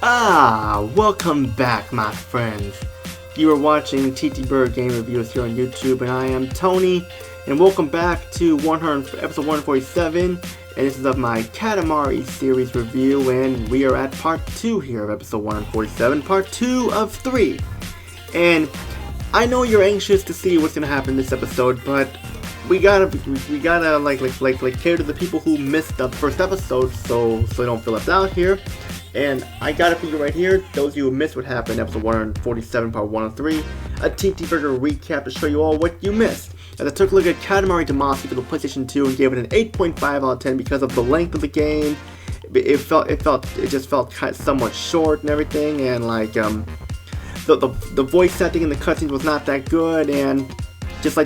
Welcome back, my friends. You are watching TTBurger Game Reviews here on YouTube, and I am Tony, and welcome back to episode 147, and this is of my Katamari series review, and we are at part 2 here of episode 147, part 2 of 3. And I know you're anxious to see what's gonna happen in this episode, but we gotta like cater to the people who missed the first episode, so they don't feel left out here. And I got it for you right here. Those of you who missed what happened, episode 147, part 103, a TTBurger recap to show you all what you missed. As I took a look at Katamari Democracy for the PlayStation 2 and gave it an 8.5 out of 10 because of the length of the game. It just felt kind of somewhat short and everything, and like the voice acting in the cutscenes was not that good, and just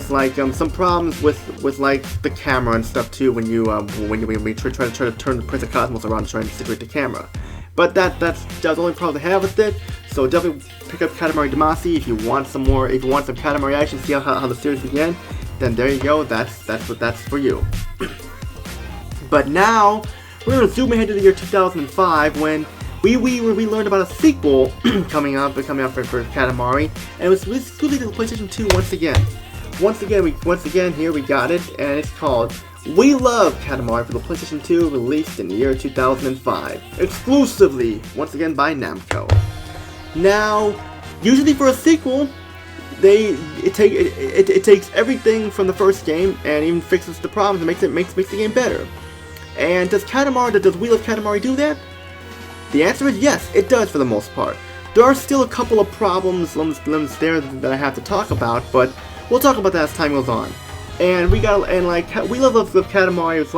like some problems with like the camera and stuff too when you try to turn the Prince of Cosmos around and try to situate the camera. But that's the only problem I have with it. So definitely pick up Katamari Democracy if you want some more. If you want some Katamari action, see how the series began. Then there you go. That's for you. But now we're gonna zoom ahead to the year 2005 when we learned about a sequel coming up for Katamari, and it was exclusively to the PlayStation 2 once again. Once again, here we got it, and it's called We Love Katamari for the PlayStation 2, released in the year 2005, exclusively once again by Namco. Now, usually for a sequel, it takes everything from the first game and even fixes the problems and makes the game better. And does We Love Katamari do that? The answer is yes, it does for the most part. There are still a couple of problems there that I have to talk about, but we'll talk about that as time goes on. And We Love Katamari was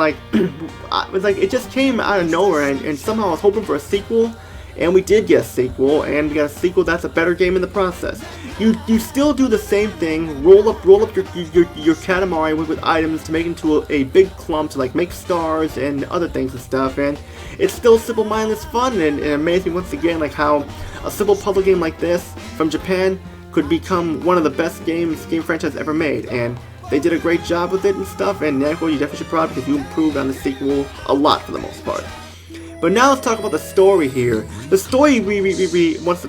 like it just came out of nowhere, and somehow I was hoping for a sequel, and we did get a sequel, and we got a sequel that's a better game in the process. You still do the same thing, roll up your Katamari with items to make it into a big clump to like make stars and other things and stuff, and it's still simple, mindless fun, and amazing once again like how a simple puzzle game like this from Japan could become one of the best game franchises ever made, and they did a great job with it and stuff, and Namco, you definitely should proud because you improved on the sequel a lot for the most part. But now let's talk about the story here. The story once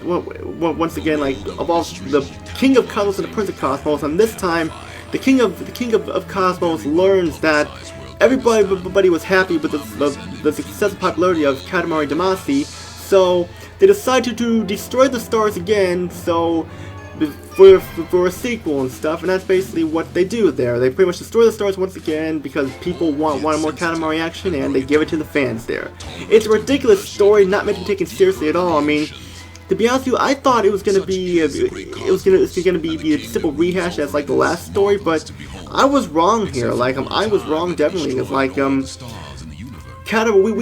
again like involves the King of Cosmos and the Prince of Cosmos, and this time the King of Cosmos learns that everybody was happy with the success and popularity of Katamari Democracy, so they decide to destroy the stars again, so for a sequel and stuff, and that's basically what they do there. They pretty much destroy the stars once again because people want more Katamari action, and they give it to the fans there. It's a ridiculous story, not meant to be taken seriously at all. I mean, to be honest with you, I thought it was gonna be a simple rehash as like the last story, but I was wrong here. Like I was wrong definitely. It's like We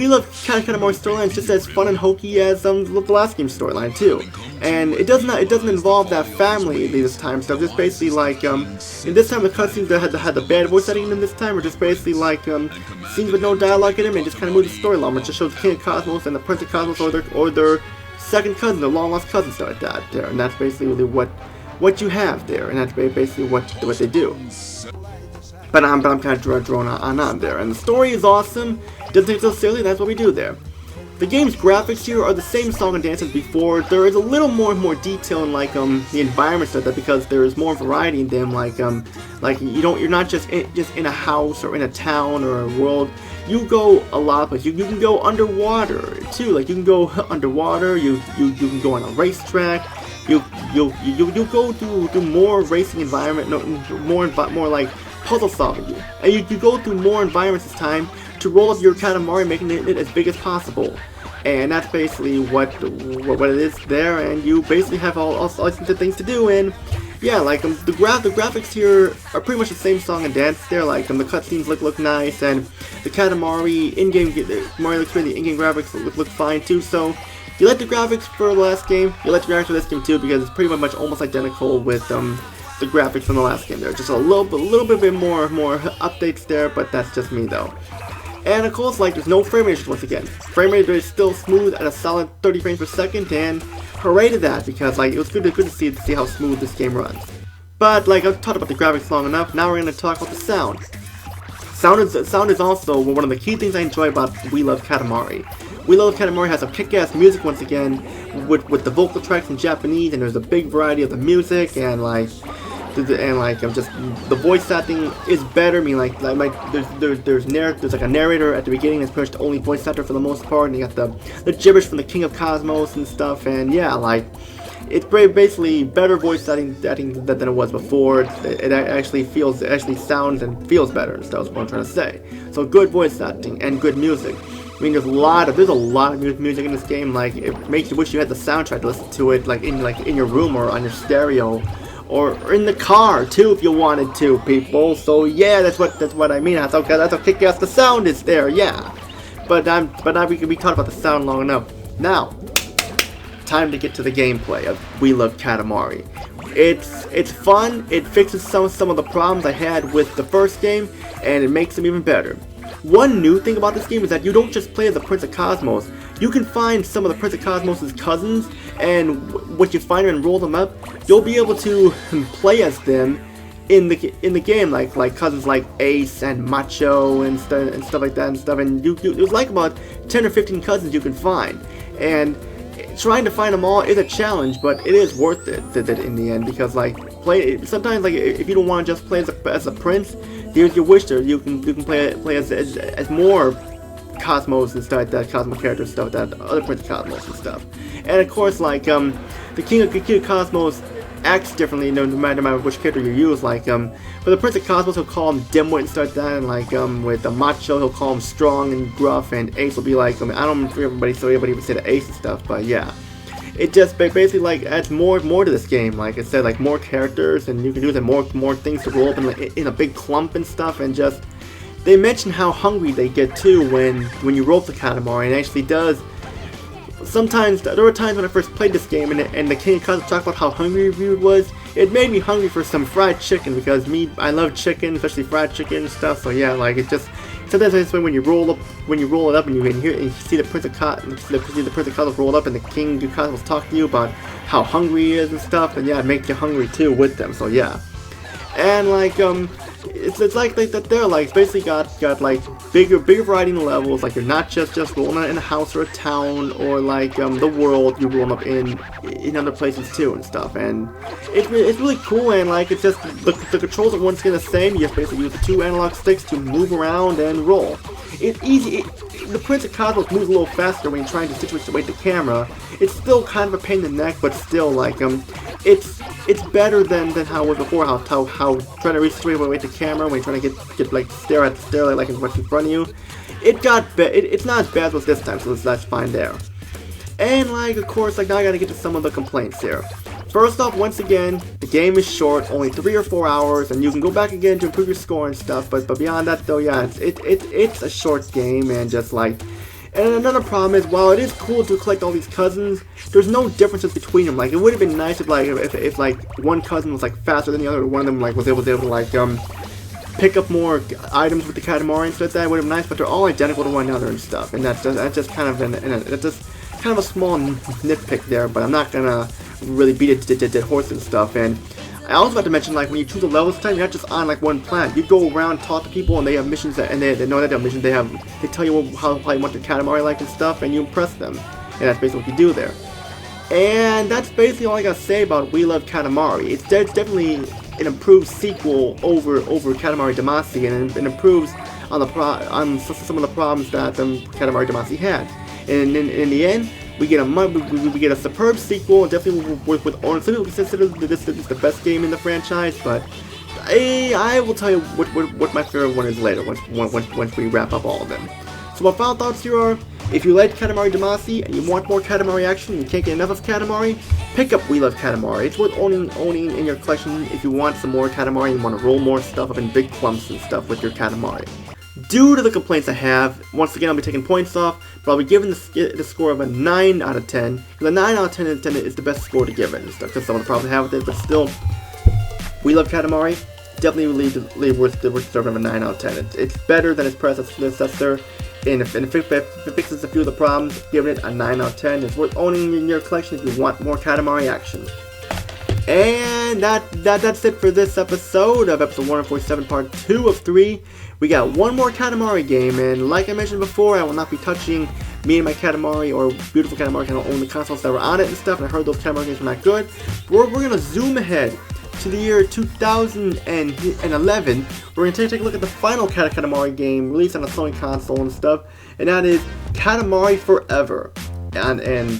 Love Katamari storyline is just as fun and hokey as the last game's storyline too, and it doesn't involve that family this time. So just basically like in this time the cutscenes that had the bad voice setting in them this time are just basically like scenes with no dialogue in them, and just kind of move the story along, which just shows the King of Cosmos and the Prince of Cosmos or their second cousin, their long lost cousin, stuff like that there, and that's basically really what you have there, and that's basically what they do. But I'm kind of drawn on there, and the story is awesome. Doesn't take it so seriously. That's what we do there. The game's graphics here are the same song and dance as before. There is a little more detail in like the environments of that because there is more variety in them. Like you're not just in a house or in a town or a world. You go a lot of places. You can go underwater too. Like you can go underwater. You can go on a racetrack. You go through more racing environment. More like puzzle solving. And you go through more environments this time to roll up your Katamari, making it as big as possible. And that's basically what it is there, and you basically have all sorts of things to do. And yeah, like the graphics here are pretty much the same song and dance there. Like the cutscenes look nice, and the Katamari in-game Mario Experience, the in-game graphics look fine too. So you like the graphics for the last game, you like the graphics for this game too, because it's pretty much almost identical with the graphics from the last game there. Just a little bit more updates there, but that's just me though. And of course, like, there's no frame rate once again. Frame rate is still smooth at a solid 30 frames per second, and hooray to that, because like it was good to see how smooth this game runs. But like I've talked about the graphics long enough, now we're gonna talk about the sound. Sound is also one of the key things I enjoy about We Love Katamari. We Love Katamari has some kick-ass music once again, with the vocal tracks in Japanese, and there's a big variety of the music, and just the voice acting is better. I mean, there's like a narrator at the beginning that's pretty much the only voice actor for the most part, and you got the gibberish from the King of Cosmos and stuff, and yeah, like, it's basically better voice acting than it was before. It actually sounds and feels better, and stuff is what I'm trying to say. So good voice acting and good music. I mean, there's a lot of music in this game. Like, it makes you wish you had the soundtrack to listen to it, like in your room or on your stereo, or in the car too, if you wanted to, people. So yeah, that's what I mean. That's how kick-ass the sound is there. Yeah, but we talked about the sound long enough. Now, time to get to the gameplay of We Love Katamari. It's fun. It fixes some of the problems I had with the first game, and it makes them even better. One new thing about this game is that you don't just play as the Prince of Cosmos. You can find some of the Prince of Cosmos' cousins, and once you find them and roll them up, you'll be able to play as them in the game, like cousins like Ace and Macho and stuff like that and stuff. And there's like about 10 or 15 cousins you can find, and trying to find them all is a challenge, but it is worth it in the end, because sometimes if you don't want to just play as a prince, here's your wish there. You can play as more Cosmos and stuff like that, Cosmo characters and stuff like that, other Prince of Cosmos and stuff. And of course, the King of Cosmos acts differently no matter which character you use. For the Prince of Cosmos, he'll call him dimwit and stuff like that, and with the Macho, he'll call him strong and gruff, and Ace will be I don't know if everybody would say the Ace and stuff, but yeah. It just basically adds more to this game. Like I said, more characters, and you can do more things to roll up in a big clump and stuff, and just they mention how hungry they get too when you roll the Katamari, and it actually does. Sometimes there were times when I first played this game, and the King of Cosmos talked about how hungry he was. It made me hungry for some fried chicken, because I love chicken, especially fried chicken and stuff. So yeah, it just. Sometimes I just when you roll it up and you see the Prince of Cosmos roll up, and the King of Cosmos talk to you about how hungry he is and stuff, and yeah, it makes you hungry too with them. So yeah, and it's like that they're it's basically got bigger variety in levels. You're not just rolling in a house or a town or the world. You're rolling up in other places too and stuff, and it's really cool. And it's just the controls are once again the same. You just basically use the 2 analog sticks to move around and roll. It's easy. The Prince of Cosmos moves a little faster when you're trying to situate the camera. It's still kind of a pain in the neck, but still it's better than how it was before. How trying to situate the camera when you're trying to stare at the stairlight like what's in front of you. It's not as bad as it was this time, so that's fine there. And of course, now I gotta get to some of the complaints here. First off, once again, the game is short, only 3 or 4 hours, and you can go back again to improve your score and stuff. But beyond that, though, yeah, it's a short game, and just And another problem is, while it is cool to collect all these cousins, there's no differences between them. It would have been nice if one cousin was faster than the other, or one of them was able to pick up more items with the Katamari and stuff like that. It would have been nice, but they're all identical to one another and stuff, and that's just kind of a small nitpick there. But I'm not gonna really beat it to dead horse and stuff. And I also have to mention, when you choose a level this time, you're not just on one planet. You go around, talk to people, and they have missions and they know that they have missions. They tell you how you want their Katamari and stuff, and you impress them. And that's basically what you do there. And that's basically all I gotta say about We Love Katamari. It's definitely an improved sequel over Katamari Democracy, and it improves on some of the problems that Katamari Democracy had. And in the end, we get a superb sequel, definitely with some people consider this the best game in the franchise, but I will tell you what my favorite one is later, once we wrap up all of them. So my final thoughts here are, if you like Katamari Democracy and you want more Katamari action and you can't get enough of Katamari, pick up We Love Katamari. It's worth owning in your collection if you want some more Katamari and you want to roll more stuff up in big clumps and stuff with your Katamari. Due to the complaints I have, once again I'll be taking points off, but I'll be giving the score of a 9 out of 10. Because a 9 out of 10 is the best score to give it, because some of the problems I have with it, but still, We Love Katamari, definitely worth deserving of a 9 out of 10. It's better than its predecessor, and if it fixes a few of the problems, giving it a 9 out of 10. It's worth owning in your collection if you want more Katamari action. And that's it for this episode of episode 147, part 2 of 3. We got one more Katamari game, and like I mentioned before, I will not be touching Me and My Katamari or Beautiful Katamari kind of own the consoles that were on it and stuff, and I heard those Katamari games were not good. We're going to zoom ahead to the year 2011. We're going to take a look at the final Katamari game released on a Sony console and stuff, and that is Katamari Forever. And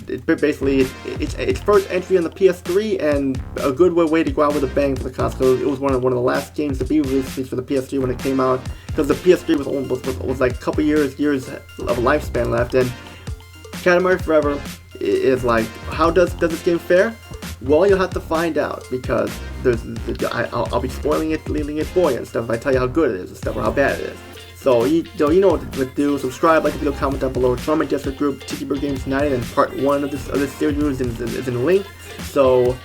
it basically, it's first entry on the PS3, and a good way to go out with a bang for the console. It was one of the last games to be released for the PS3 when it came out, because the PS3 was like a couple years of lifespan left. And Katamari Forever is like, how does this game fare? Well, you'll have to find out, because I'll be spoiling it, leaving it for you and stuff if I tell you how good it is and stuff, or how bad it is. So you know what to do. Subscribe, like the video, comment down below. Join my Discord group, TTBurger Games United, and part 1 of this series is in the link. So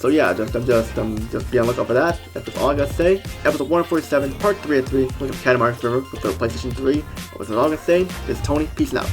yeah, just be on the lookout for that. That's all I gotta say. Episode 147, part 3 of 3. Look at Katamari Forever for PlayStation 3. That's all I'm gonna say. It's Tony. Peace out.